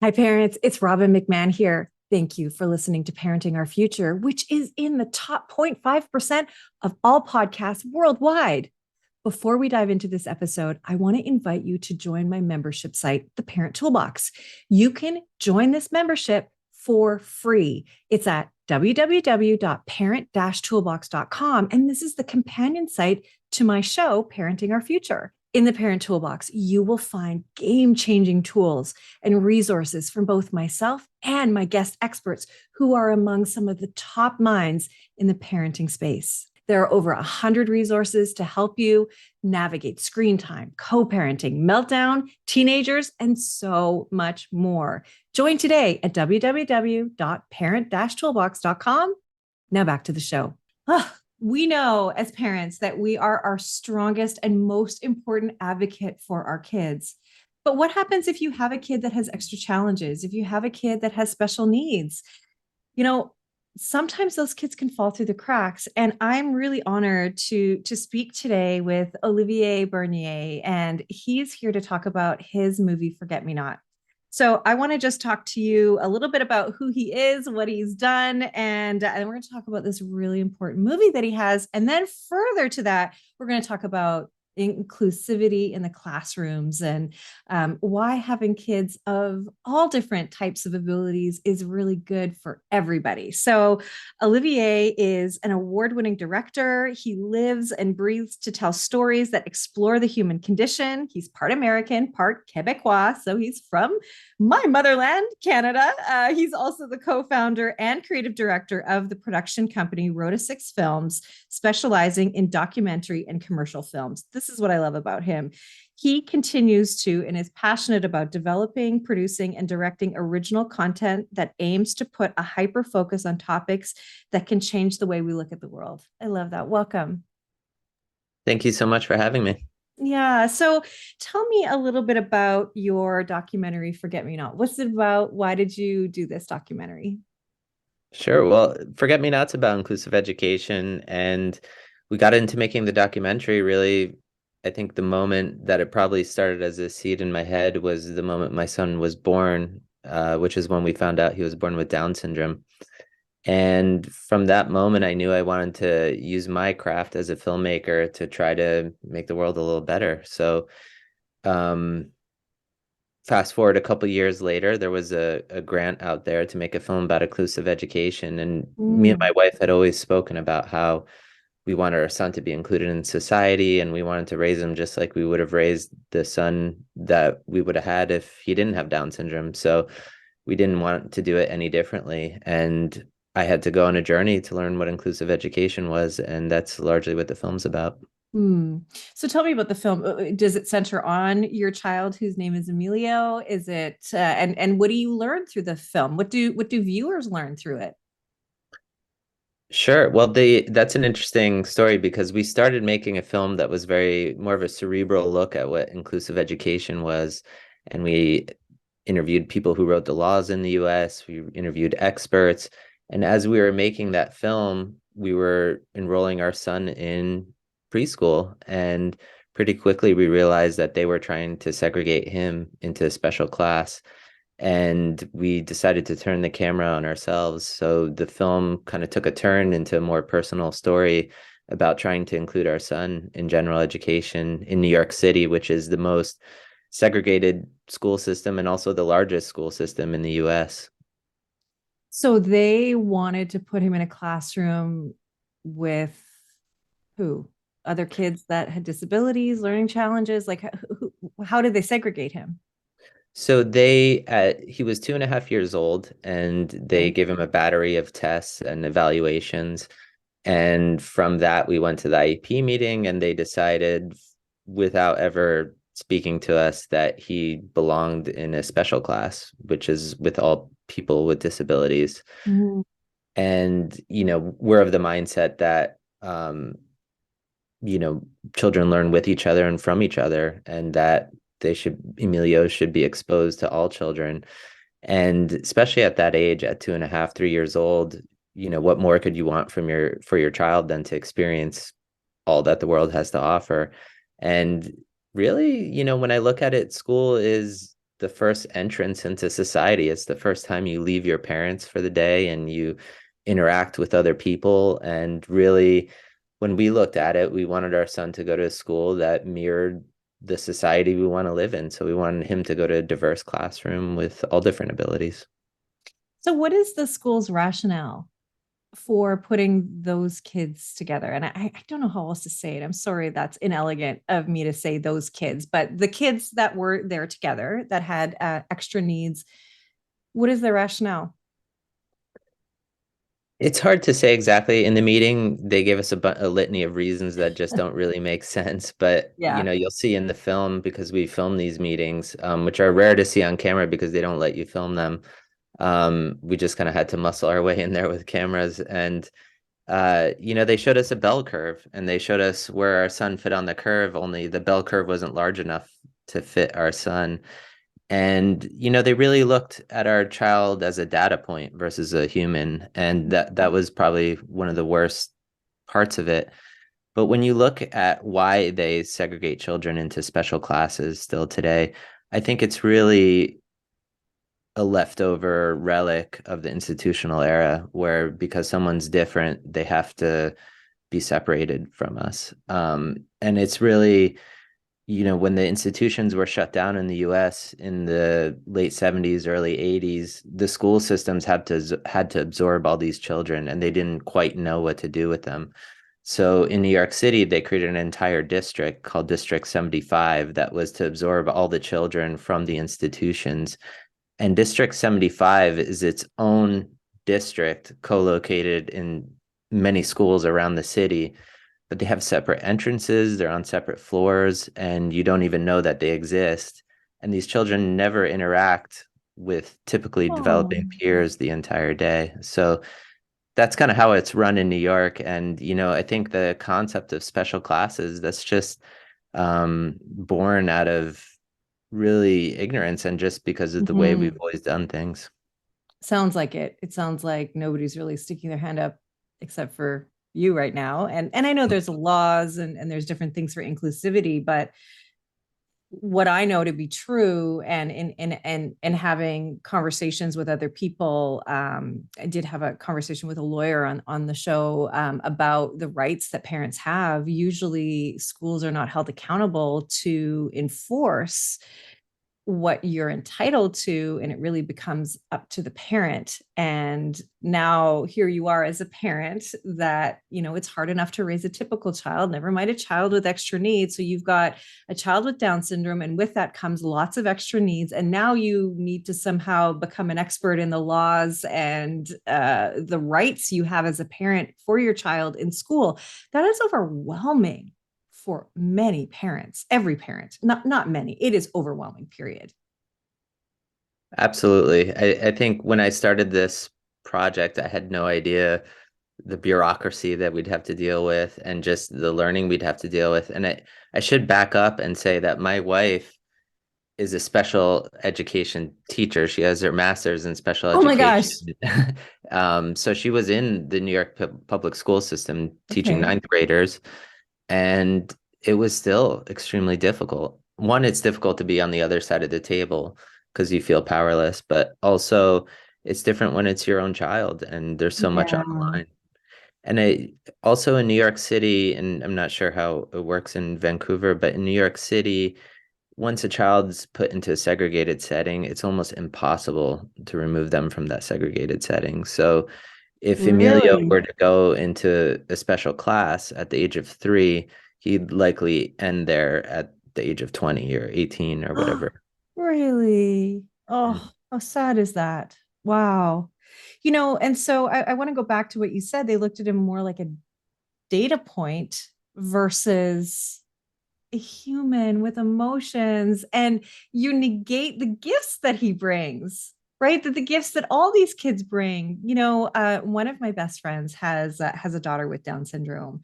Hi, parents. It's Robbin McManne here. Thank you for listening to Parenting Our Future, which is in the top 0.5% of all podcasts worldwide. Before we dive into this episode, I want to invite you to join my membership site, the Parent Toolbox. You can join this membership for free. It's at www.parent-toolbox.com. And this is the companion site to my show, Parenting Our Future. In the Parent Toolbox, you will find game-changing tools and resources from both myself and my guest experts who are among some of the top minds in the parenting space. There are over 100 resources to help you navigate screen time, co-parenting, meltdown, teenagers, and so much more. Join today at www.parent-toolbox.com. Now back to the show. We know as parents that we are our strongest and most important advocate for our kids. But what happens if you have a kid that has extra challenges, if you have a kid that has special needs? Sometimes those kids can fall through the cracks. And I'm really honored to speak today with Olivier Bernier, and he's here to talk about his movie, Forget Me Not. So I want to just talk to you a little bit about who he is, what he's done, and we're going to talk about this really important movie that he has. And then further to that, we're going to talk about inclusivity in the classrooms and why having kids of all different types of abilities is really good for everybody. So Olivier is an award-winning director. He lives and breathes to tell stories that explore the human condition. He's part American, part Quebecois, so he's from my motherland, Canada. He's also the co-founder and creative director of the production company Rota 6 Films, specializing in documentary and commercial films. This is what I love about him. He continues to and is passionate about developing, producing, and directing original content that aims to put a hyper focus on topics that can change the way we look at the world. I love that. Welcome. Thank you so much for having me. Yeah. So tell me a little bit about your documentary, Forget Me Not. What's it about? Why did you do this documentary? Sure. Well, Forget Me Not's about inclusive education, and we got into making the documentary really. I think the moment that it probably started as a seed in my head was the moment my son was born, which is when we found out he was born with Down syndrome. And from that moment, I knew I wanted to use my craft as a filmmaker to try to make the world a little better. So, um, fast forward a couple years later, there was a grant out there to make a film about inclusive education. And me and my Mm. wife had always spoken about how we wanted our son to be included in society, and we wanted to raise him just like we would have raised the son that we would have had if he didn't have Down syndrome. So we didn't want to do it any differently. And I had to go on a journey to learn what inclusive education was, and that's largely what the film's about. Hmm. So tell me about the film. Does it center on your child whose name is Emilio? Is it and what do you learn through the film? What do viewers learn through it? Sure. Well, that's an interesting story because we started making a film that was very more of a cerebral look at what inclusive education was. And we interviewed people who wrote the laws in the US, we interviewed experts. And as we were making that film, we were enrolling our son in preschool. And pretty quickly, we realized that they were trying to segregate him into a special class, and we decided to turn the camera on ourselves. So the film kind of took a turn into a more personal story about trying to include our son in general education in New York City, which is the most segregated school system and also the largest school system in the US. So they wanted to put him in a classroom with who? Other kids that had disabilities, learning challenges? Like, how did they segregate him? So he was 2.5 years old, and they Okay. gave him a battery of tests and evaluations. And from that, we went to the IEP meeting, and they decided, without ever speaking to us, that he belonged in a special class, which is with all people with disabilities. Mhm. And, we're of the mindset that, you know, children learn with each other and from each other, and that Emilio should be exposed to all children. And especially at that age, at 2.5, 3 years old, what more could you want for your child than to experience all that the world has to offer? And really, when I look at it, school is the first entrance into society. It's the first time you leave your parents for the day and you interact with other people. And really, when we looked at it, we wanted our son to go to a school that mirrored the society we want to live in. So we wanted him to go to a diverse classroom with all different abilities. So, what is the school's rationale for putting those kids together? And I don't know how else to say it. I'm sorry, that's inelegant of me to say those kids, but the kids that were there together that had extra needs, what is the rationale? It's hard to say exactly. In the meeting, they gave us a litany of reasons that just don't really make sense. But, Yeah. you'll see in the film, because we film these meetings, which are rare to see on camera because they don't let you film them. We just kind of had to muscle our way in there with cameras. And, they showed us a bell curve and they showed us where our son fit on the curve, only the bell curve wasn't large enough to fit our son. And, they really looked at our child as a data point versus a human. And that was probably one of the worst parts of it. But when you look at why they segregate children into special classes still today, I think it's really a leftover relic of the institutional era where because someone's different, they have to be separated from us. And it's really, when the institutions were shut down in the US in the late 70s, early 80s, the school systems had to absorb all these children and they didn't quite know what to do with them. So in New York City, they created an entire district called District 75 that was to absorb all the children from the institutions. And District 75 is its own district co-located in many schools around the city, but they have separate entrances, they're on separate floors, and you don't even know that they exist. And these children never interact with typically Oh, developing peers the entire day. So that's kind of how it's run in New York. And, I think the concept of special classes, that's just born out of really ignorance and just because of the way we've mhm. always done things. Sounds like it. It sounds like nobody's really sticking their hand up except for you right now. And I know there's laws and there's different things for inclusivity, but what I know to be true and in having conversations with other people, I did have a conversation with a lawyer on the show about the rights that parents have. Usually schools are not held accountable to enforce what you're entitled to, and it really becomes up to the parent. And now here you are as a parent that, it's hard enough to raise a typical child, never mind a child with extra needs. So you've got a child with Down syndrome, and with that comes lots of extra needs, and now you need to somehow become an expert in the laws and the rights you have as a parent for your child in school. That is overwhelming for many parents, every parent, not many. It is overwhelming, period. Absolutely. I think when I started this project, I had no idea the bureaucracy that we'd have to deal with and just the learning we'd have to deal with. And I should back up and say that my wife is a special education teacher. She has her master's in special Oh my education. gosh. So she was in the New York public school system teaching Okay. ninth graders, and it was still extremely difficult. One, it's difficult to be on the other side of the table because you feel powerless, but also it's different when it's your own child and there's so much on the Yeah. line. And I also in New York City, and I'm not sure how it works in Vancouver, but in New York City, once a child's put into a segregated setting, it's almost impossible to remove them from that segregated setting. So if Emilio Really? were to go into a special class at the age of 3, he'd likely end there at the age of 20 or 18 or whatever. Really? Oh, Mm. how sad is that? Wow. And so I want to go back to what you said. They looked at him more like a data point versus a human with emotions, and you negate the gifts that he brings, right? That the gifts that all these kids bring. One of my best friends has a daughter with Down syndrome,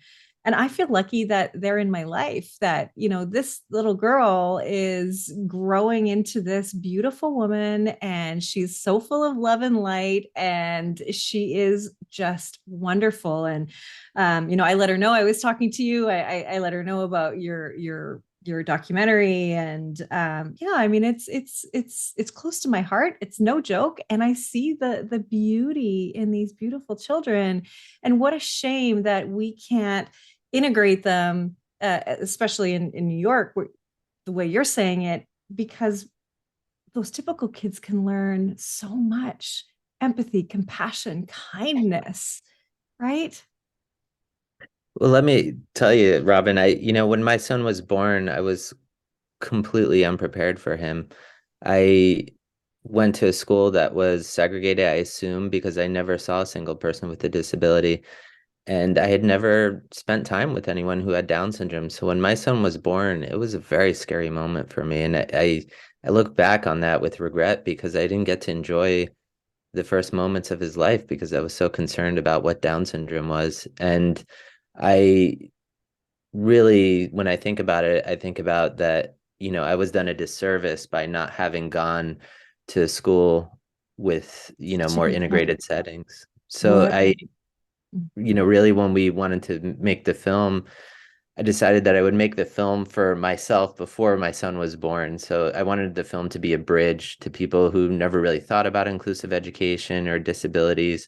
and I feel lucky that they're in my life, that this little girl is growing into this beautiful woman, and she's so full of love and light, and she is just wonderful. And I let her know I was talking to you. I let her know about your your documentary. And yeah, I mean, it's close to my heart. It's no joke. And I see the beauty in these beautiful children. And what a shame that we can't integrate them, especially in New York, the way you're saying it, because those typical kids can learn so much empathy, compassion, kindness, right? Well, let me tell you, Robin, when my son was born, I was completely unprepared for him. I went to a school that was segregated, I assume, because I never saw a single person with a disability. And I had never spent time with anyone who had Down syndrome. So when my son was born, it was a very scary moment for me. And I look back on that with regret because I didn't get to enjoy the first moments of his life because I was so concerned about what Down syndrome was. And I really, when I think about it, I think about that, I was done a disservice by not having gone to school with, Such a more good point. integrated settings. So What? really when we wanted to make the film, I decided that I would make the film for myself before my son was born. So I wanted the film to be a bridge to people who never really thought about inclusive education or disabilities,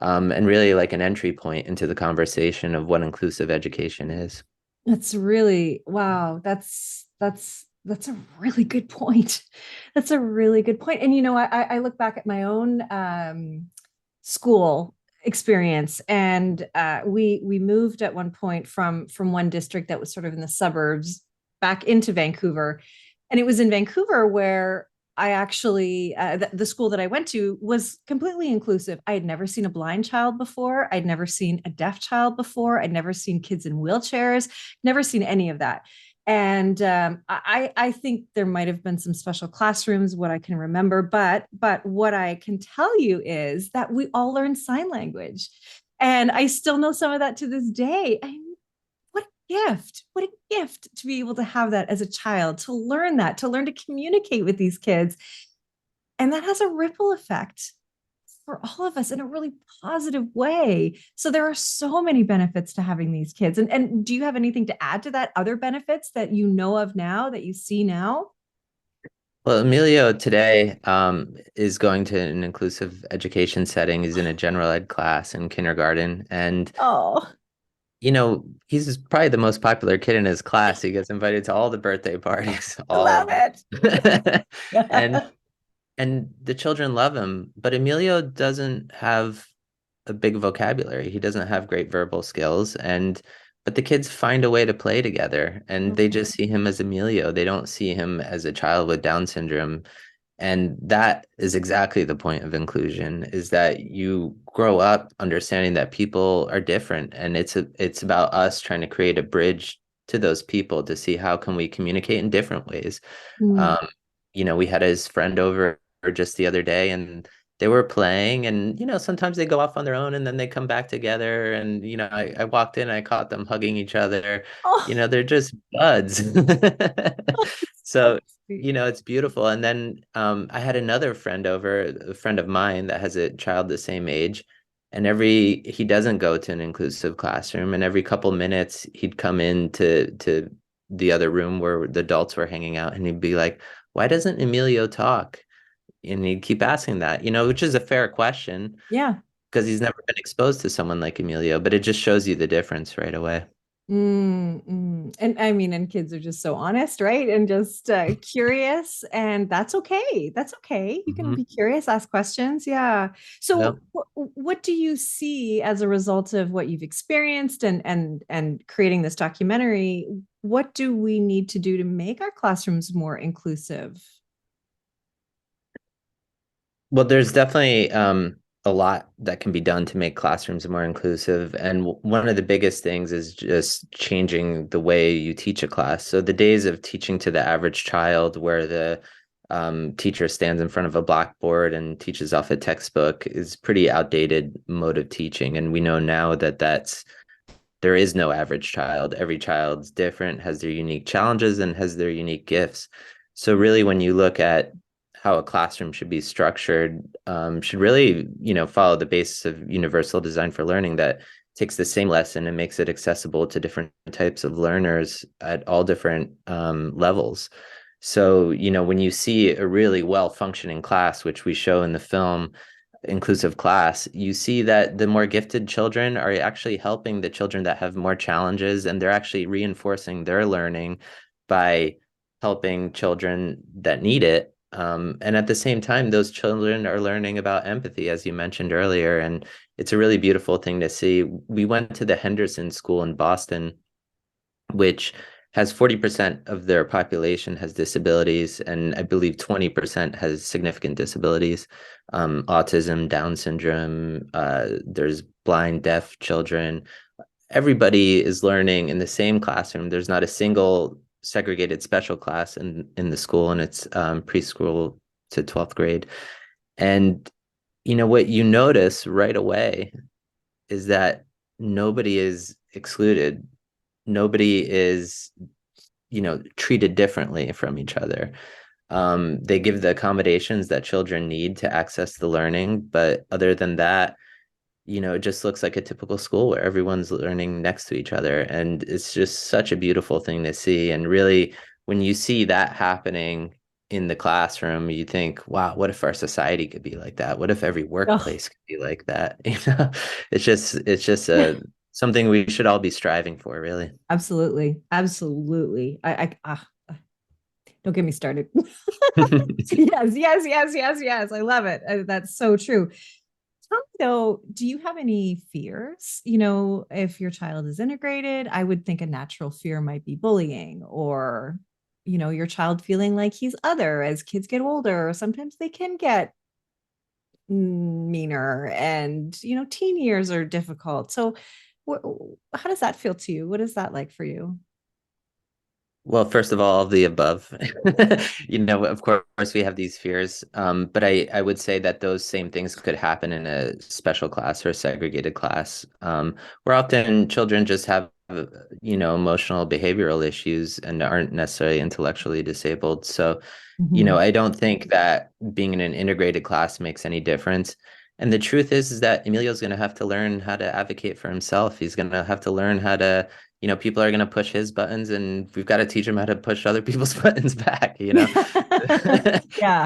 and really like an entry point into the conversation of what inclusive education is. That's really wow. That's a really good point. That's a really good point. And I look back at my own school experience, and we moved at one point from one district that was sort of in the suburbs back into Vancouver, and it was in Vancouver where I actually the school that I went to was completely inclusive. I had never seen a blind child before. I'd never seen a deaf child before. I'd never seen kids in wheelchairs. Never seen any of that. And I think there might have been some special classrooms, what I can remember, but what I can tell you is that we all learn sign language, and I still know some of that to this day. What a gift! What a gift to be able to have that as a child, to learn to communicate with these kids, and that has a ripple effect for all of us in a really positive way. So there are so many benefits to having these kids. And do you have anything to add to that? Other benefits that you know of now that you see now? Well, Emilio today is going to an inclusive education setting. He's in a general ed class in kindergarten. And, Oh, he's probably the most popular kid in his class. He gets invited to all the birthday parties, I all love of it. them. And the children love him. But Emilio doesn't have a big vocabulary. He doesn't have great verbal skills. But the kids find a way to play together and they just see him as Emilio. They don't see him as a child with Down syndrome. And that is exactly the point of inclusion, is that you grow up understanding that people are different. And it's about us trying to create a bridge to those people to see how can we communicate in different ways. Mm. Um, we had his friend over just the other day and they were playing and, sometimes they go off on their own and then they come back together. And, I walked in, I caught them hugging each other. Oh, They're just buds. so So, sweet. it's beautiful. And then I had another friend over, a friend of mine that has a child the same age. And he doesn't go to an inclusive classroom. And every couple minutes he'd come in to the other room where the adults were hanging out and he'd be like, why doesn't Emilio talk? And he'd keep asking that, which is a fair question Yeah. because he's never been exposed to someone like Emilio, but it just shows you the difference right away. And I mean, and kids are just so honest, right? And just curious, and that's okay. That's okay. You can Hmm. be curious, ask questions. Yeah. Yep. So, what do you see as a result of what you've experienced and creating this documentary? What do we need to do to make our classrooms more inclusive? Well, there's definitely a lot that can be done to make classrooms more inclusive. And one of the biggest things is just changing the way you teach a class. So the days of teaching to the average child where the teacher stands in front of a blackboard and teaches off a textbook is pretty outdated mode of teaching. And we know now that there is no average child. Every child's different, has their unique challenges, and has their unique gifts. So really, when you look at how a classroom should be structured, should really, follow the basis of universal design for learning, that takes the same lesson and makes it accessible to different types of learners at all different levels. So, when you see a really well functioning class, which we show in the film, inclusive class, you see that the more gifted children are actually helping the children that have more challenges, and they're actually reinforcing their learning by helping children that need it. And at the same time, those children are learning about empathy, as you mentioned earlier. And it's a really beautiful thing to see. We went to the Henderson School in Boston, which has 40% of their population has disabilities, and I believe 20% has significant disabilities, autism, Down syndrome, there's blind, deaf children. Everybody is learning in the same classroom. There's not a single segregated special class in the school, and it's preschool to 12th grade. And what you notice right away is that nobody is excluded. Nobody is, treated differently from each other. They give the accommodations that children need to access the learning, but other than that, it just looks like a typical school where everyone's learning next to each other. And it's just such a beautiful thing to see. And really, when you see that happening in the classroom, you think, wow, what if our society could be like that? What if every Oh, workplace could be like that? It's just something we should all be striving for, really. absolutely. Absolutely. Don't get me started. Yes, yes, yes, yes, yes. I love it. That's so true. Tell me though, do you have any fears? If your child is integrated, I would think a natural fear might be bullying or, your child feeling like he's other as kids get older. Sometimes they can get meaner and, teen years are difficult. So, wh- how does that feel to you? What is that like for you? Well, first of all the above. Of course we have these fears, but I would say that those same things could happen in a special class or a segregated class, where often children just have, emotional behavioral issues and aren't necessarily intellectually disabled. So, Mhm. I don't think that being in an integrated class makes any difference. And the truth is that Emilio's going to have to learn how to advocate for himself. He's going to have to learn how to, people are going to push his buttons, and we've got to teach him how to push other people's buttons back. Yeah,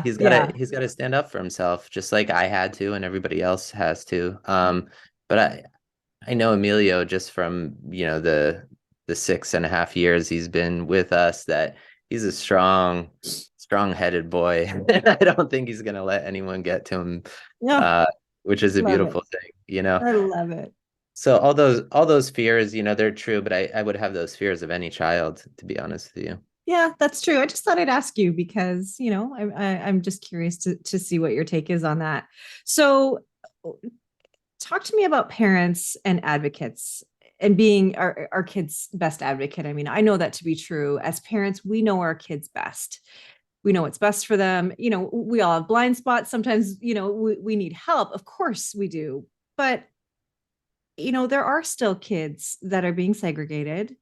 He's got to yeah. he's got to stand up for himself, just like I had to and everybody else has to. But I know Emilio just from, the 6.5 years he's been with us, that he's a strong-headed boy. And I don't think he's gonna let anyone get to him, Yeah, uh, which is a love it. beautiful thing. I love it. So all those fears, they're true, but I would have those fears of any child, to be honest with you. Yeah, that's true. I just thought I'd ask you because, I'm just curious to see what your take is on that. So, talk to me about parents and advocates and being our kids' best advocate. I mean, I know that to be true. As parents, we know our kids best. We know what's best for them. We all have blind spots. Sometimes, we need help. Of course we do. But, there are still kids that are being segregated.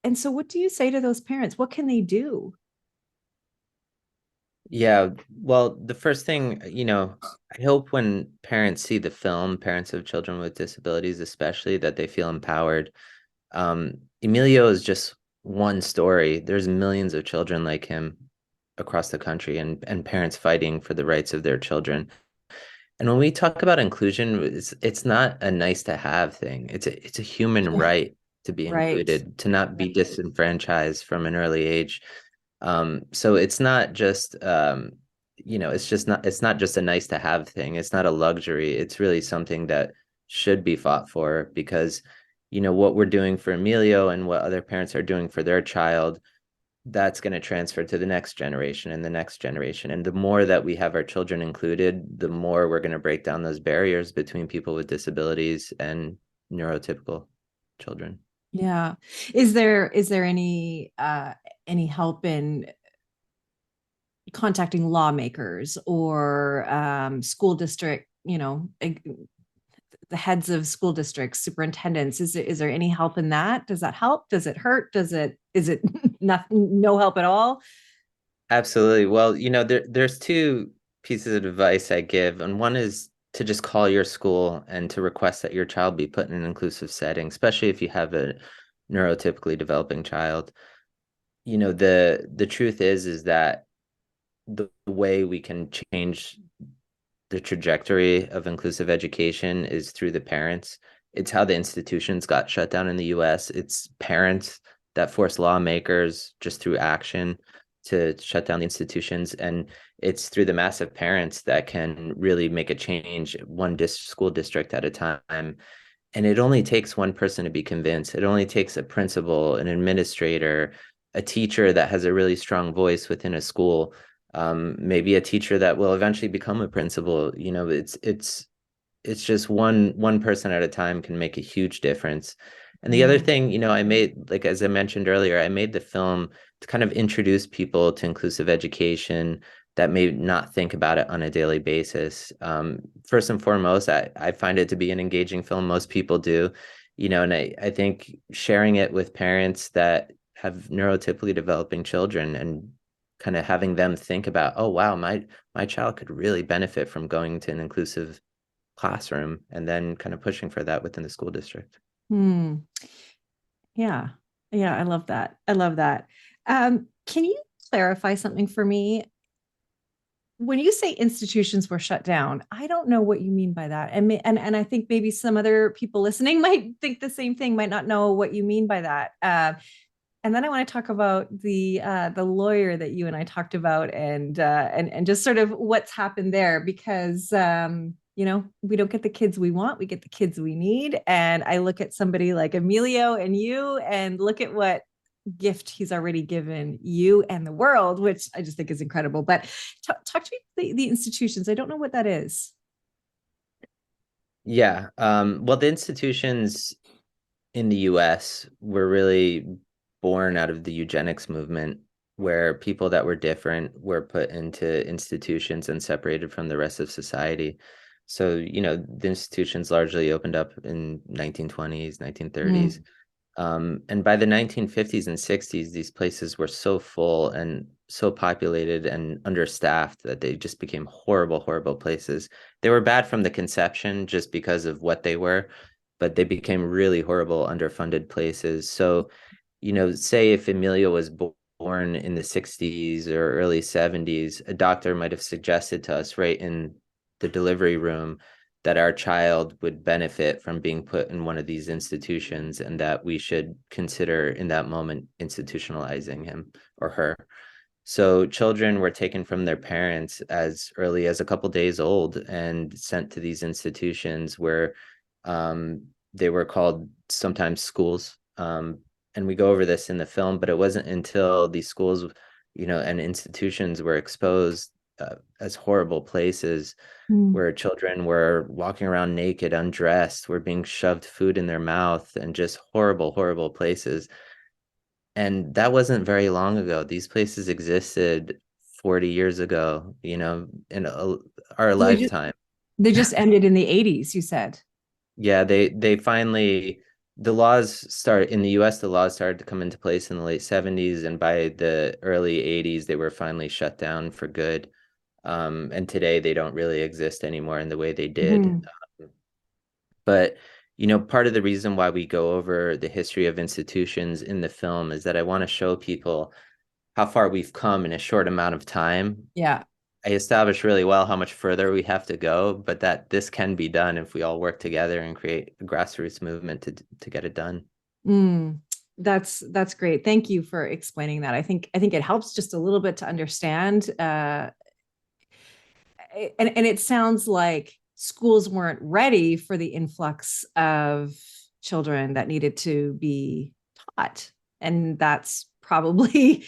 And so what do you say to those parents? What can they do? Yeah, well, the first thing, I hope when parents see the film, parents of children with disabilities especially, that they feel empowered. Emilio is just one story. There's millions of children like him across the country, and parents fighting for the rights of their children. And when we talk about inclusion, it's not a nice to have thing. It's a human right to be Right. included, to not be disenfranchised from an early age. So it's not just it's not just a nice to have thing. It's not a luxury. It's really something that should be fought for, because what we're doing for Emilio and what other parents are doing for their child, that's going to transfer to the next generation and the next generation. And the more that we have our children included, the more we're going to break down those barriers between people with disabilities and neurotypical children. Yeah. Is there any help in contacting lawmakers or school district, the heads of school districts, superintendents? Is there any help in that? Does that help? Does it hurt? Is it nothing, no help at all? Absolutely. Well, there's two pieces of advice I give, and one is to just call your school and to request that your child be put in an inclusive setting, especially if you have a neurotypically developing child. The truth is that the way we can change the trajectory of inclusive education is through the parents. It's how the institutions got shut down in the US. It's parents that force lawmakers just through action to shut down the institutions. And it's through the massive parents that can really make a change one school district at a time. And it only takes one person to be convinced. It only takes a principal, an administrator, a teacher that has a really strong voice within a school, maybe a teacher that will eventually become a principal. It's just one person at a time can make a huge difference. And the other Mm, thing, I made, like as I mentioned earlier, I made the film to kind of introduce people to inclusive education that may not think about it on a daily basis. First and foremost, I find it to be an engaging film. Most people do, and I think sharing it with parents that have neurotypically developing children and kind of having them think about, oh wow, my child could really benefit from going to an inclusive classroom, and then kind of pushing for that within the school district. mm, yeah. Yeah, I love that. I love that. Can you clarify something for me? When you say institutions were shut down, I don't know what you mean by that. And I think maybe some other people listening might think the same thing, might not know what you mean by that. And then I want to talk about the lawyer that you and I talked about, and just sort of what's happened there, because we don't get the kids we want, we get the kids we need. And I look at somebody like Emilio and you, and look at what gift he's already given you and the world, which I just think is incredible. But talk to me the institutions. I don't know what that is. Yeah. Well, the institutions in the US were really born out of the eugenics movement, where people that were different were put into institutions and separated from the rest of society. So, the institutions largely opened up in 1920s, 1930s. Mm, And by the 1950s and 60s, these places were so full and so populated and understaffed that they just became horrible, horrible places. They were bad from the conception just because of what they were, but they became really horrible, underfunded places. So, say if Emilio was born in the 60s or early 70s, a doctor might have suggested to us right in the delivery room that our child would benefit from being put in one of these institutions and that we should consider in that moment institutionalizing him or her. So children were taken from their parents as early as a couple days old and sent to these institutions where they were called sometimes schools. And we go over this in the film, but it wasn't until these schools, and institutions were exposed as horrible places mm. where children were walking around naked, undressed, were being shoved food in their mouth, and just horrible, horrible places. And that wasn't very long ago. These places existed 40 years ago, in our So lifetime. they just ended in the 80s, you said. Yeah, they finally the laws start in the US, the laws started to come into place in the late 70s, and by the early 80s they were finally shut down for good. And today they don't really exist anymore in the way they did. Mhm. But, part of the reason why we go over the history of institutions in the film is that I want to show people how far we've come in a short amount of time. Yeah. I established really well how much further we have to go, but that this can be done if we all work together and create a grassroots movement to get it done. Mm, that's great. Thank you for explaining that. I think it helps just a little bit to understand. And it sounds like schools weren't ready for the influx of children that needed to be taught, and that's probably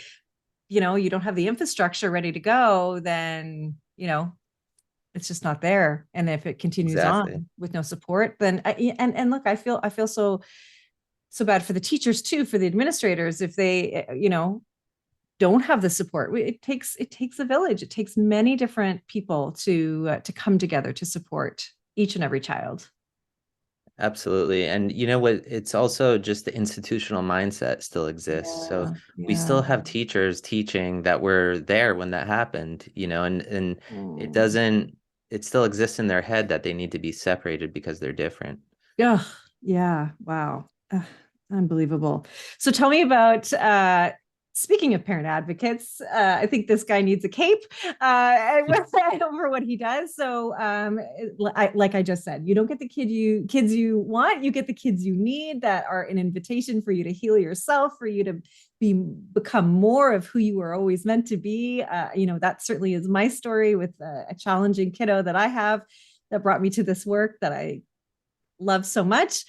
you don't have the infrastructure ready to go, then it's just not there. And if it continues Exactly. on with no support, then and look, I feel so bad for the teachers too, for the administrators, if they don't have the support. It takes a village. It takes many different people to come together to support each and every child. Absolutely. And you know what? It's also just the institutional mindset still exists. So Yeah, we yeah. still have teachers teaching that were there when that happened, and it Mm. doesn't it still exists in their head that they need to be separated because they're different. Yeah. Yeah. Wow. Unbelievable. So tell me about speaking of parent advocates, I think this guy needs a cape over what he does. So like I just said, you don't get the kids you want, you get the kids you need that are an invitation for you to heal yourself, for you to become more of who you were always meant to be. That certainly is my story with a challenging kiddo that I have that brought me to this work that I love so much.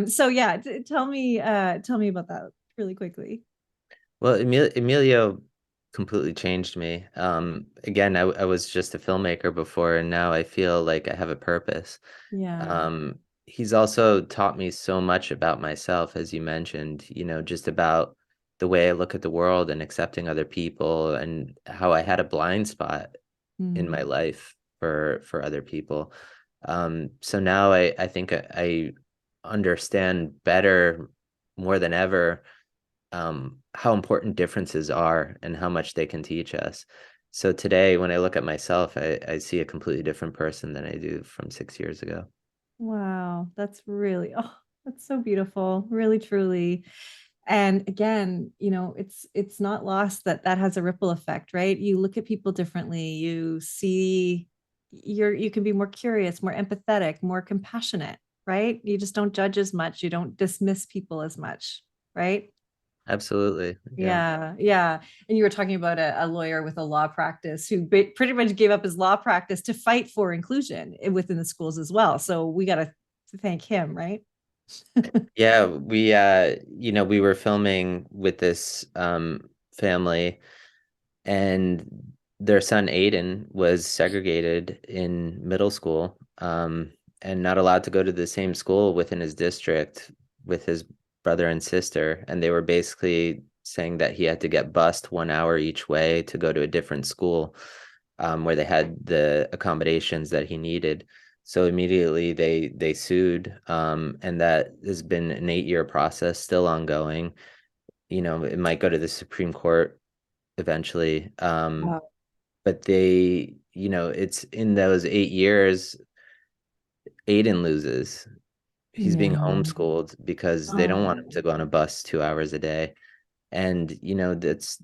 So yeah, tell me about that really quickly. Well, Emilio completely changed me. Again, I was just a filmmaker before, and now I feel like I have a purpose. Yeah. Um, he's also taught me so much about myself, as you mentioned, just about the way I look at the world and accepting other people, and how I had a blind spot in my Mm. life for other people. So now I think I understand better, more than ever, how important differences are and how much they can teach us. So today, when I look at myself, I see a completely different person than I do from 6 years ago. Wow, that's so beautiful, really, truly. And again, it's not lost that that has a ripple effect, right? You look at people differently, you see you can be more curious, more empathetic, more compassionate, right? You just don't judge as much, you don't dismiss people as much, right? Absolutely. Yeah. Yeah, yeah. And you were talking about a lawyer with a law practice who pretty much gave up his law practice to fight for inclusion within the schools as well. So we got to thank him, right? Yeah, we were filming with this family, and their son Aiden was segregated in middle school, and not allowed to go to the same school within his district with his brother and sister. And they were basically saying that he had to get bused 1 hour each way to go to a different school, where they had the accommodations that he needed. So immediately they sued, and that has been an 8-year process, still ongoing. It might go to the Supreme Court eventually. Wow. But it's in those 8 years, Aiden loses. He's being Yeah. homeschooled because they don't want him Oh. to go on a bus 2 hours a day. And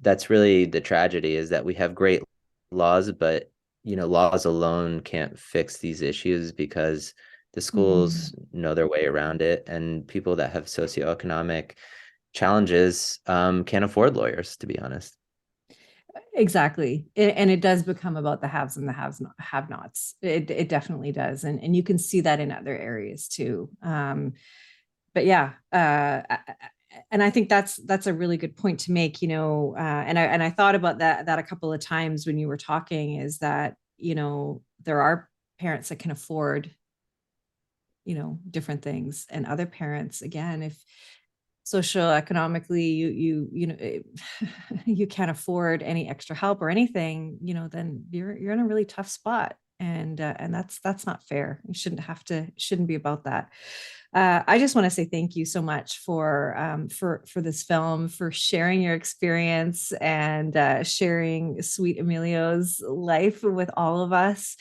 that's really the tragedy, is that we have great laws, but laws alone can't fix these issues, because the Mhm. schools know their way around it, and people that have socioeconomic challenges can't afford lawyers, to be honest. Exactly. And it does become about the haves and the have nots. It definitely does. And you can see that in other areas too. But yeah, and I think that's a really good point to make, and I thought about that a couple of times when you were talking, is that, there are parents that can afford, different things, and other parents, again, if socioeconomically you can't afford any extra help or anything, then you're in a really tough spot. And that's not fair. You shouldn't be about that. I just want to say thank you so much for this film, for sharing your experience, and sharing sweet Emilio's life with all of us.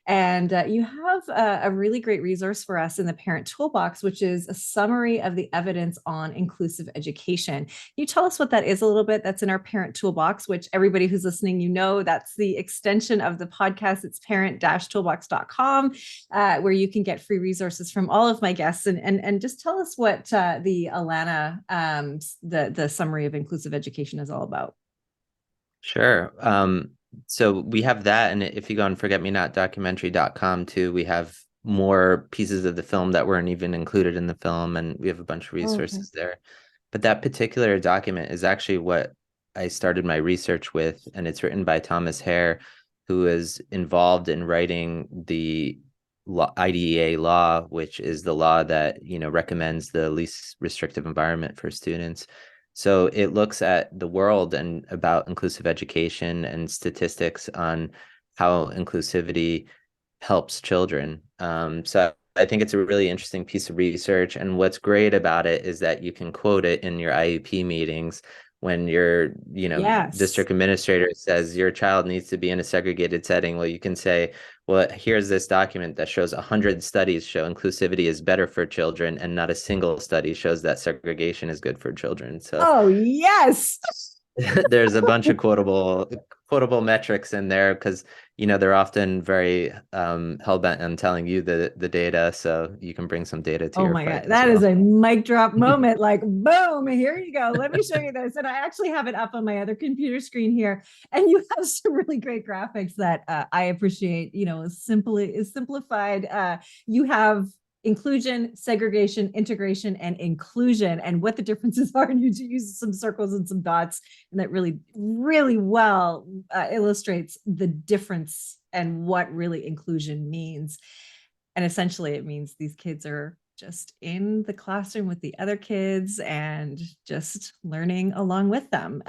And you have a really great resource for us in the Parent Toolbox, which is a summary of the evidence on inclusive education. Can you tell us what that is a little bit? That's in our Parent Toolbox, which everybody who's listening, that's the extension of the podcast. It's parent-toolbox.com, where you can get free resources from all of my guests. And just tell us what the Alana, the summary of inclusive education is all about. Sure. So we have that, and if you go on forgetmenotdocumentary.com too, we have more pieces of the film that weren't even included in the film, and we have a bunch of Oh, okay. resources there. But that particular document is actually what I started my research with, and it's written by Thomas Hare, who is involved in writing the IDEA law, which is the law that, recommends the least restrictive environment for students. So it looks at the world and about inclusive education and statistics on how inclusivity helps children. So I think it's a really interesting piece of research. And what's great about it is that you can quote it in your IEP meetings when your, Yes. district administrator says your child needs to be in a segregated setting. Well, you can say, well, here's this document that shows 100 studies show inclusivity is better for children, and not a single study shows that segregation is good for children. So Oh, yes. there's a bunch of quotable metrics in there because they're often very hell-bent on telling you the data, so you can bring some data to Oh your my fight God. as That is well. a mic drop moment. Like, boom, here you go. Let me show you this. And I actually have it up on my other computer screen here. And you have some really great graphics that I appreciate, simply is simplified. You have inclusion, segregation, integration, and inclusion, and what the differences are. And you use some circles and some dots, and that really, really well illustrates the difference and what really inclusion means. And essentially, it means these kids are just in the classroom with the other kids and just learning along with them.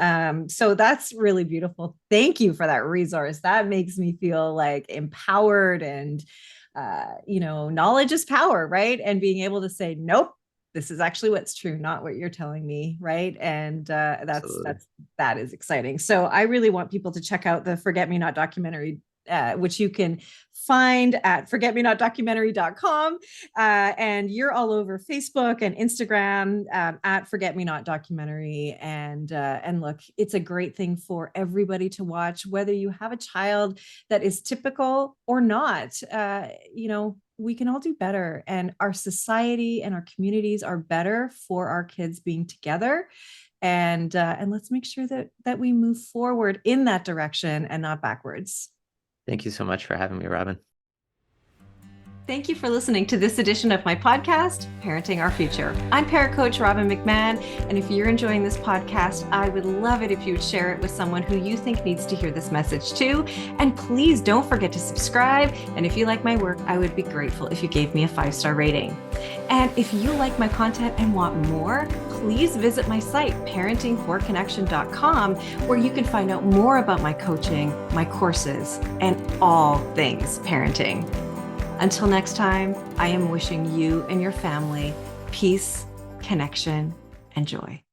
So that's really beautiful. Thank you for that resource. That makes me feel like empowered and, knowledge is power, right? And being able to say, nope, this is actually what's true, not what you're telling me, right? And Absolutely. that is exciting. So I really want people to check out the Forget Me Not documentary, which you can find at forgetmenotdocumentary.com. And you're all over Facebook and Instagram at Forget Me Not Documentary. And look, it's a great thing for everybody to watch, whether you have a child that is typical or not. We can all do better, and our society and our communities are better for our kids being together. And let's make sure that we move forward in that direction and not backwards. Thank you so much for having me, Robbin. Thank you for listening to this edition of my podcast, Parenting Our Future. I'm parent coach Robbin McManne, and if you're enjoying this podcast, I would love it if you would share it with someone who you think needs to hear this message too. And please don't forget to subscribe. And if you like my work, I would be grateful if you gave me a 5-star rating. And if you like my content and want more, please visit my site, parentingforconnection.com, where you can find out more about my coaching, my courses, and all things parenting. Until next time, I am wishing you and your family peace, connection, and joy.